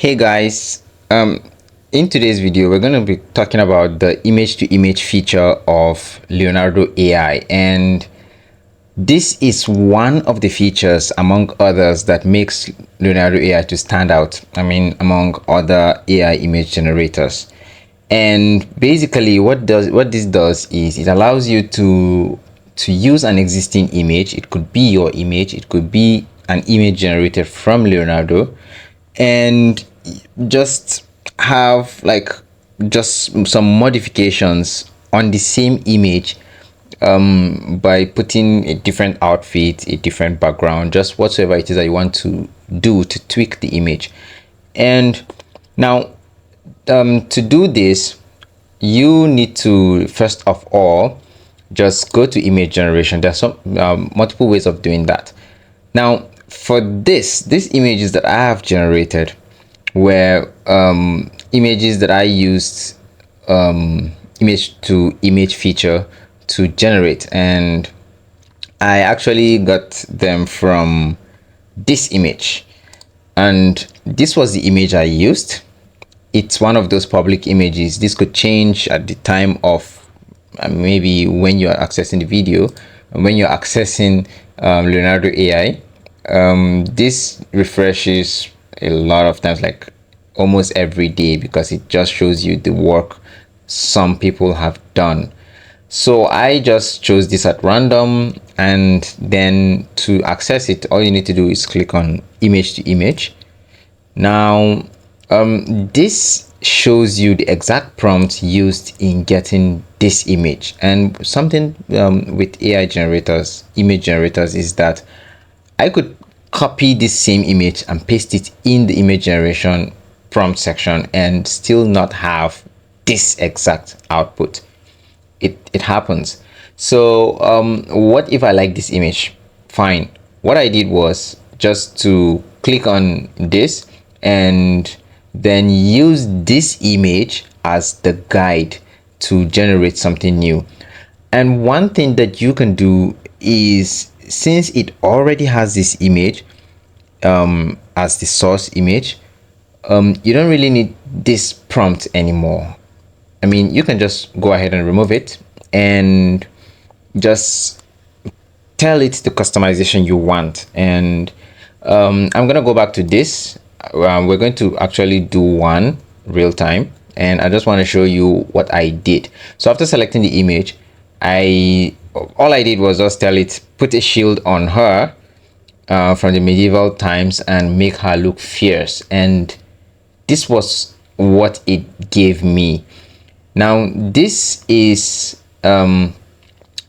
Hey guys, in today's video we're going to be talking about the image to image feature of Leonardo AI, and this is one of the features among others that makes Leonardo AI to stand out. Among other AI image generators. And basically what this does is it allows you to use an existing image. It could be your image, it could be an image generated from Leonardo, and just have like just some modifications on the same image, by putting a different outfit, a different background, just whatsoever it is that you want to do to tweak the image. And now, to do this, you need to first of all just go to image generation. There's some multiple ways of doing that. Now, for these images that I have generated were images that I used image to image feature to generate, and I actually got them from this image, and this was the image I used. It's one of those public images. This could change at the time of maybe when you are accessing the video, when you're accessing Leonardo AI. This refreshes a lot of times, like almost every day, because it just shows you the work some people have done. So I just chose this at random, and then to access it, all you need to do is click on image to image. Now, this shows you the exact prompt used in getting this image. And something with AI generators, image generators, is that I could copy this same image and paste it in the image generation prompt section and still not have this exact output. It happens. So what if I like this image? Fine. What I did was just to click on this and then use this image as the guide to generate something new. And one thing that you can do is, since it already has this image as the source image, you don't really need this prompt anymore. You can just go ahead and remove it and just tell it the customization you want. And I'm gonna go back to this. We're going to actually do one real time, and I just want to show you what I did. So after selecting the image, all I did was just tell it, put a shield on her from the medieval times and make her look fierce, and this was what it gave me. Now this is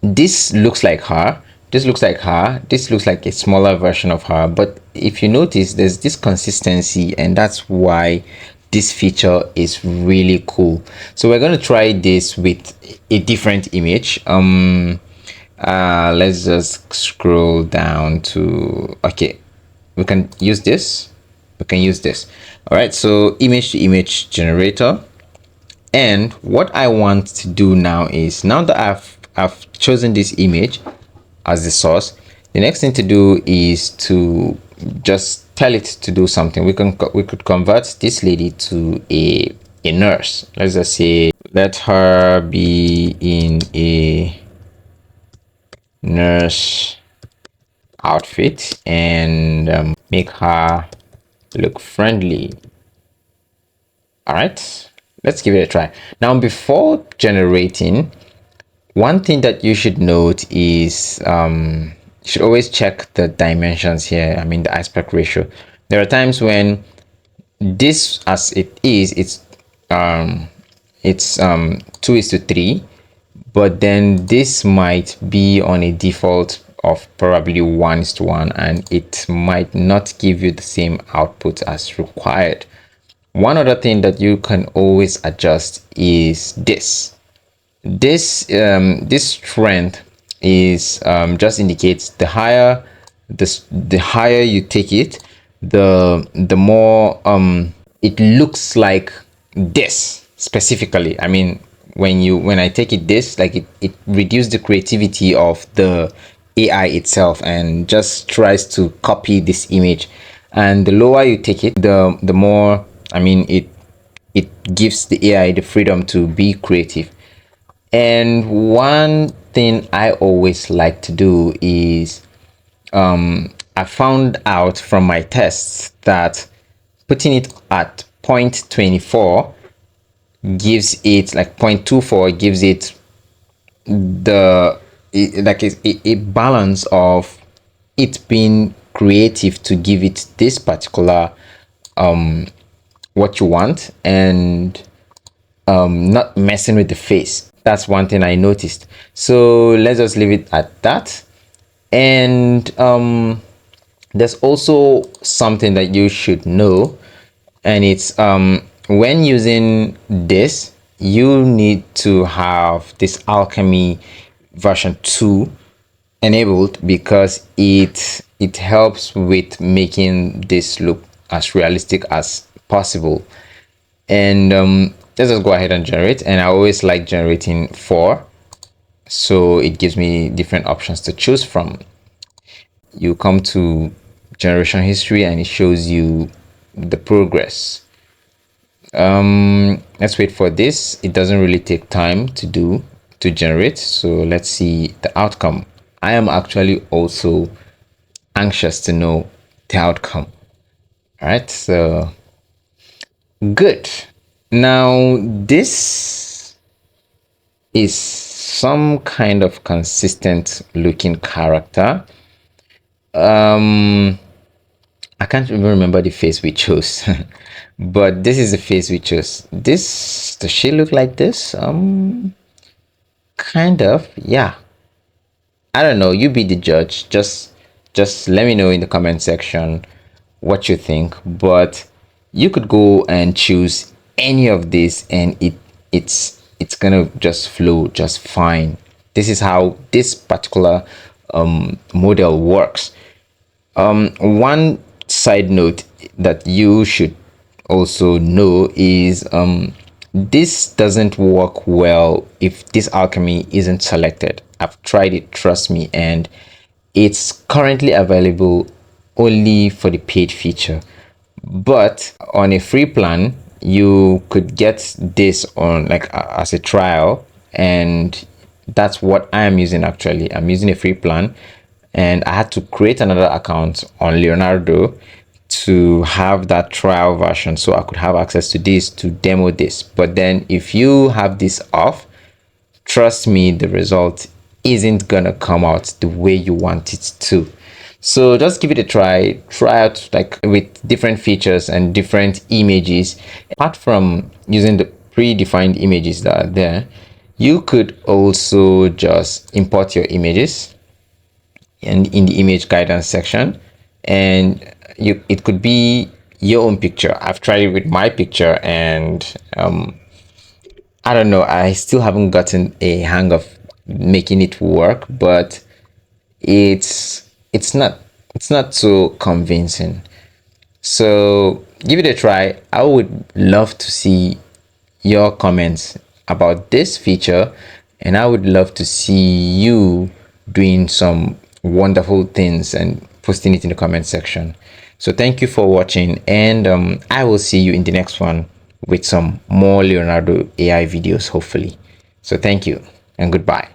this looks like her, this looks like her, this looks like a smaller version of her, but if you notice, there's this consistency, and that's why this feature is really cool. So we're going to try this with a different image. Let's just scroll down to, okay, we can use this, all right. So image to image generator. And what I want to do now is, now that I've chosen this image as the source, the next thing to do is to just tell it to do something. We could convert this lady to a nurse. Let's just say, let her be in a nurse outfit, and make her look friendly. All right, let's give it a try. Now, before generating, one thing that you should note is you should always check the dimensions here. The aspect ratio. There are times when this, as it is, it's 2:3, but then this might be on a default of probably 1:1, and it might not give you the same output as required. One other thing that you can always adjust is this strength is just indicates the higher the higher you take it, the more it looks like this specifically. When I take it this, like it reduces the creativity of the AI itself and just tries to copy this image. And the lower you take it, the more I mean, it gives the AI the freedom to be creative. And one thing I always like to do is I found out from my tests that putting it at 0.24 gives it like 0.24 gives it the like a balance of it being creative to give it this particular what you want, and not messing with the face. That's one thing I noticed. So let's just leave it at that. And there's also something that you should know, and it's when using this, you need to have this alchemy version 2 enabled, because it helps with making this look as realistic as possible. And let's just go ahead and generate. And I always like generating 4, so it gives me different options to choose from. You come to generation history and it shows you the progress. Let's wait for this. It doesn't really take time to generate, so let's see the outcome. I am actually also anxious to know the outcome. All right, so good. Now this is some kind of consistent looking character. I can't even remember the face we chose, but this is the face we chose. This, does she look like this? Kind of, yeah. I don't know. You be the judge. Just let me know in the comment section what you think. But you could go and choose any of this, and it's gonna just flow just fine. This is how this particular model works. One side note that you should also know is this doesn't work well if this alchemy isn't selected. I've tried it, trust me, and it's currently available only for the paid feature. But on a free plan, you could get this on like as a trial, and that's what I am using. Actually, I'm using a free plan, and I had to create another account on Leonardo to have that trial version, so I could have access to this to demo this. But then if you have this off, trust me, the result isn't gonna come out the way you want it to. So just give it a try out like with different features and different images. Apart from using the predefined images that are there, you could also just import your images and in the image guidance section, and it could be your own picture. I've tried it with my picture, and I don't know, I still haven't gotten a hang of making it work, but it's not it's not so convincing. So give it a try. I would love to see your comments about this feature, and I would love to see you doing some wonderful things and posting it in the comment section. So thank you for watching, and I will see you in the next one with some more Leonardo AI videos, hopefully. So thank you and goodbye.